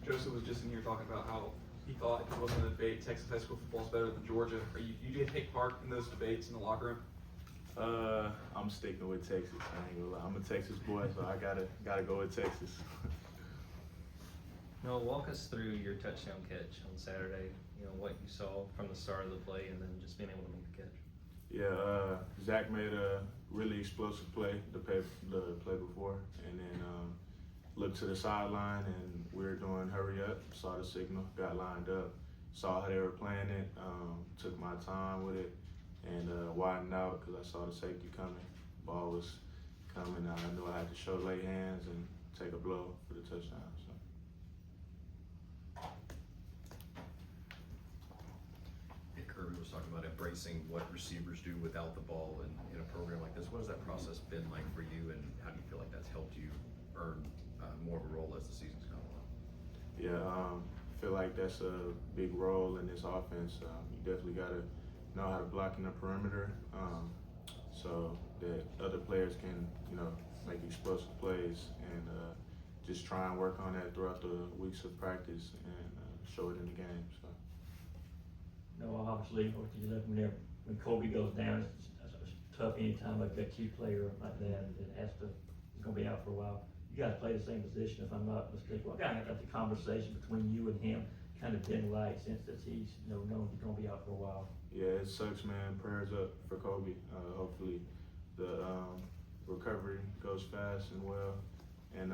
Joseph was just in here talking about how he thought if he wasn't in a debate, Texas high school football is better than Georgia. You did take part in those debates in the locker room? I'm sticking with Texas. I ain't gonna lie. I'm a Texas boy, so I gotta go with Texas. Noah, walk us through your touchdown catch on Saturday. You know what you saw from the start of the play, and then just being able to make the catch. Yeah, Zach made a really explosive play the play before, and then looked to the sideline, and we were doing hurry up. Saw the signal, got lined up, saw how they were playing it. Took my time with it, and widened out because I saw the safety coming. Ball was coming. I knew I had to show lay hands and take a blow for the touchdown. So. Kirby was talking about embracing what receivers do without the ball in a program like this. What has that process been like for you, and how do you feel like that's helped you earn more of a role as the season's gone on? Yeah, I feel like that's a big role in this offense. You definitely got to know how to block in the perimeter so that other players can, make explosive plays, and just try and work on that throughout the weeks of practice and show it in the game. So. No, obviously, what you look when Kobe goes down, it's tough anytime like a key player like that he's gonna be out for a while. You guys play the same position, if I'm not mistaken. What kind of the conversation between you and him kind of been like since that he's known he's gonna be out for a while? Yeah, it sucks, man. Prayers up for Kobe. Hopefully, the recovery goes fast and well. And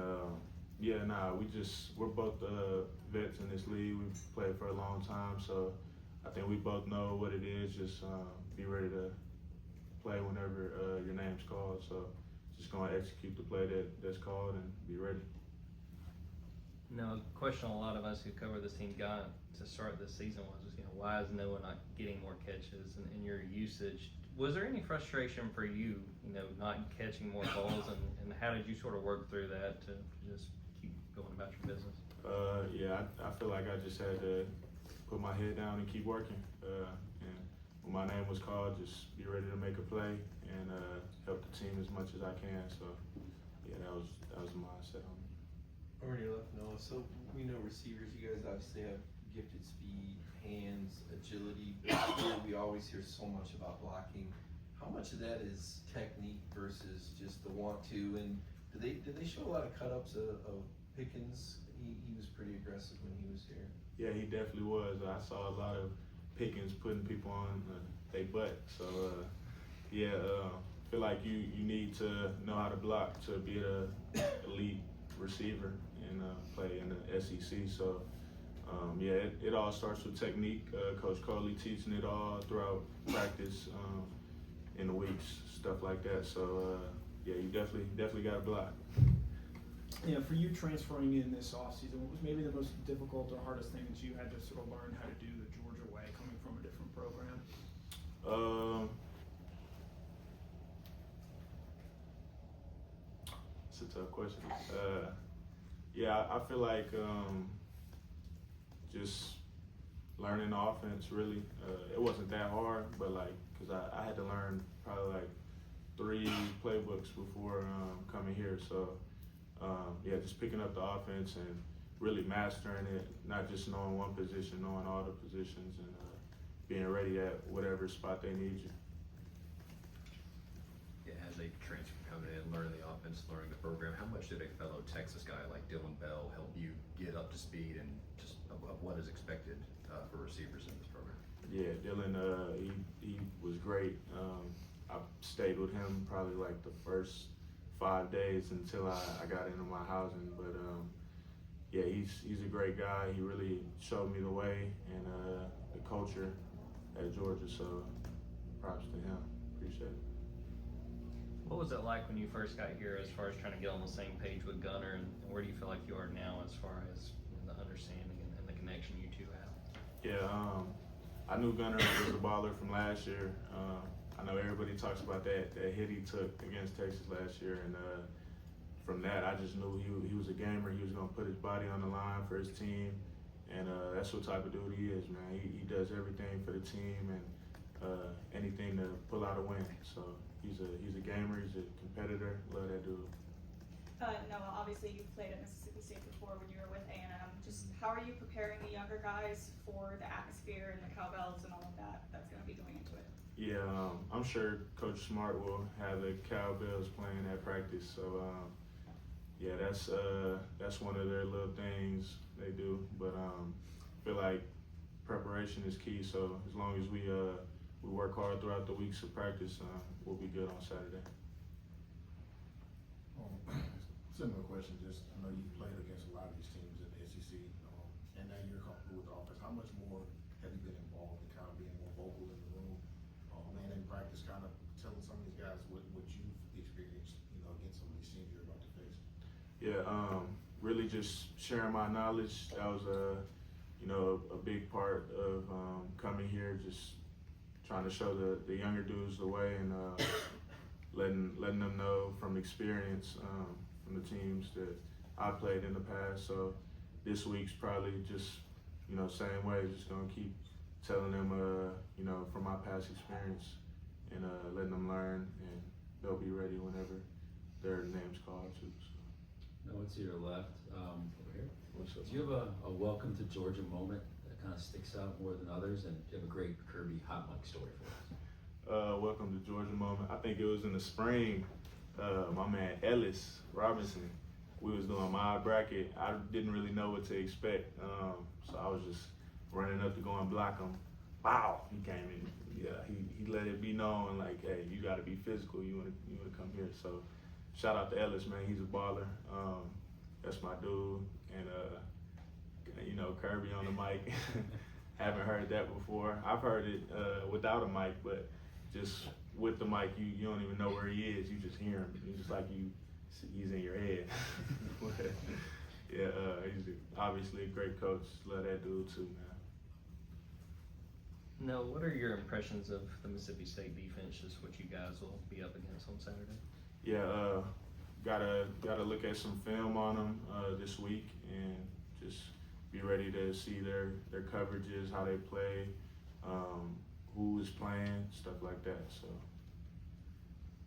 we're both vets in this league. We've played for a long time, so. I think we both know what it is. Just be ready to play whenever your name's called. So just going to execute the play that's called and be ready. Now, a question a lot of us who cover this team got to start this season was, why is Noah not getting more catches and your usage? Was there any frustration for you, not catching more balls, and how did you sort of work through that to just keep going about your business? I feel like I just had to put my head down and keep working. And when my name was called, just be ready to make a play and help the team as much as I can. So, yeah, that was the mindset on me. Already left Noah. So we know receivers. You guys obviously have gifted speed, hands, agility. But we always hear so much about blocking. How much of that is technique versus just the want to? And did they show a lot of cut-ups of Pickens? He was pretty aggressive when he was here. Yeah, he definitely was. I saw a lot of Pickens putting people on their butt. So, feel like you need to know how to block to be an elite receiver and play in the SEC. So, it all starts with technique. Coach Coley teaching it all throughout practice in the weeks, stuff like that. So, you definitely got to block. Yeah, for you transferring in this offseason, what was maybe the most difficult or hardest thing that you had to sort of learn how to do the Georgia way, coming from a different program? It's a tough question. I feel like just learning the offense, really. It wasn't that hard, but because I had to learn probably 3 playbooks before coming here. So, just picking up the offense and really mastering it, not just knowing one position, knowing all the positions, and being ready at whatever spot they need you. Yeah, as a transfer coming in, learning the offense, learning the program, how much did a fellow Texas guy like Dylan Bell help you get up to speed and just of what is expected for receivers in this program? Yeah, Dylan, he was great. I stayed with him probably the first 5 days until I got into my housing. But he's a great guy. He really showed me the way and the culture at Georgia. So props to him. Appreciate it. What was it like when you first got here as far as trying to get on the same page with Gunner, and where do you feel like you are now as far as the understanding and the connection you two have? Yeah, I knew Gunner was a baller from last year. I know everybody talks about that hit he took against Texas last year, and from that I just knew he was a gamer. He was gonna put his body on the line for his team, and that's what type of dude he is, man. He does everything for the team and anything to pull out a win. So he's a gamer. He's a competitor. Love that dude. Noah, obviously you've played at Mississippi State before when you were with A&M. Just how are you preparing the younger guys for the atmosphere and the cowbells and all of that that's going to be going into it? Yeah, I'm sure Coach Smart will have the cowbells playing at practice. So, yeah, that's one of their little things they do. But I feel like preparation is key. So as long as we work hard throughout the weeks of practice, we'll be good on Saturday. Similar question, just I know you've played against a lot of these teams in the SEC, and now you're comfortable with the offense. How much more have you been involved in kind of being more vocal in the room, and in practice, kind of telling some of these guys what you've experienced, against some of these teams you're about to face? Yeah, really just sharing my knowledge. That was a big part of coming here, just trying to show the younger dudes the way and letting them know from experience from the teams that I played in the past. So this week's probably just, same way, just gonna keep telling them, from my past experience and letting them learn, and they'll be ready whenever their name's called too. So. No, it's to your left, over here. What's up? Do you have a welcome to Georgia moment that kind of sticks out more than others, and do you have a great Kirby hot mic story for us? Welcome to Georgia moment. I think it was in the spring. My man Ellis Robinson, we was doing my bracket. I didn't really know what to expect, so I was just running up to go and block him. Wow, he came in. Yeah, he let it be known like, hey, you got to be physical. You wanna come here. So shout out to Ellis, man. He's a baller. That's my dude. And Kirby on the mic. Haven't heard that before. I've heard it without a mic, but just with the mic, you don't even know where he is. You just hear him. It's just like he's in your head. Yeah, he's obviously a great coach. Love that dude too, man. No, what are your impressions of the Mississippi State defense, just what you guys will be up against on Saturday? Yeah, gotta look at some film on them this week and just be ready to see their coverages, how they play, who is playing, stuff like that. So.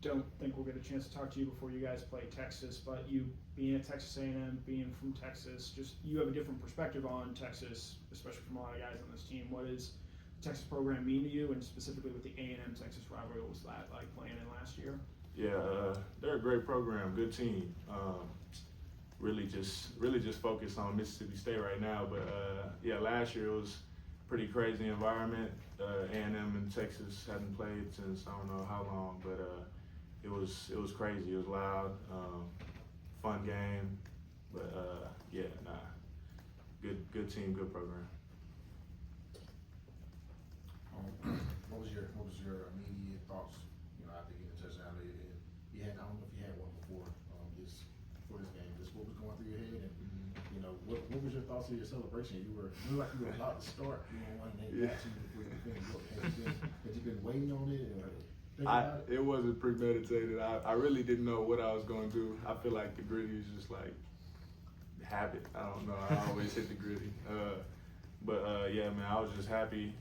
Don't think we'll get a chance to talk to you before you guys play Texas, but you being at Texas A&M, being from Texas, just you have a different perspective on Texas, especially from a lot of guys on this team. What does the Texas program mean to you, and specifically with the A&M Texas rivalry, what was that like playing in last year? Yeah, they're a great program, good team. Really just focused on Mississippi State right now, but yeah, last year it was pretty crazy environment. A&M and Texas hadn't played since I don't know how long, but it was crazy. It was loud, fun game, but good team, good program. What was your immediate thoughts? After getting a touchdown, you had, I don't know if you had one before this game. Just what was going through your head, and what was your thoughts of your celebration? You were like you were about to start. One and they got you before you finished. Had you been waiting on it? It wasn't premeditated. I really didn't know what I was going to do. I feel like the gritty is just like habit. I don't know. I always hit the gritty. But yeah, man, I was just happy.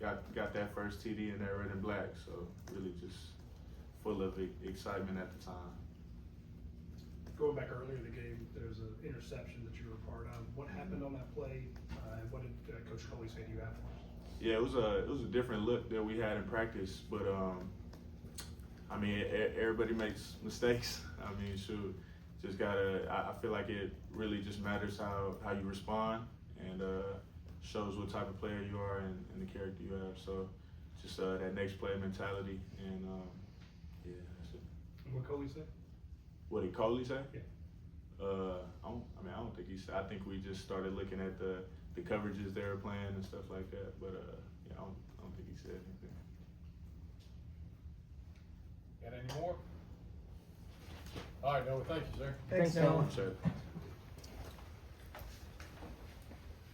Got that first TD in there red and black. So really just full of excitement at the time. Going back earlier in the game, there was an interception that you were a part of. What happened on that play, and what did Coach Coley say to you afterwards? Yeah, it was a different look that we had in practice, but I mean, everybody makes mistakes. I mean, shoot, just gotta. I feel like it really just matters how you respond, and shows what type of player you are and the character you have. So just that next play mentality, and yeah, that's it. And what Coley said? What did Coley say? Yeah. I don't think he said. I think we just started looking at the coverages they were playing and stuff like that. But yeah, I don't think he said anything. Got any more? All right, Noah, thank you, sir. Thanks, Noah. Sure.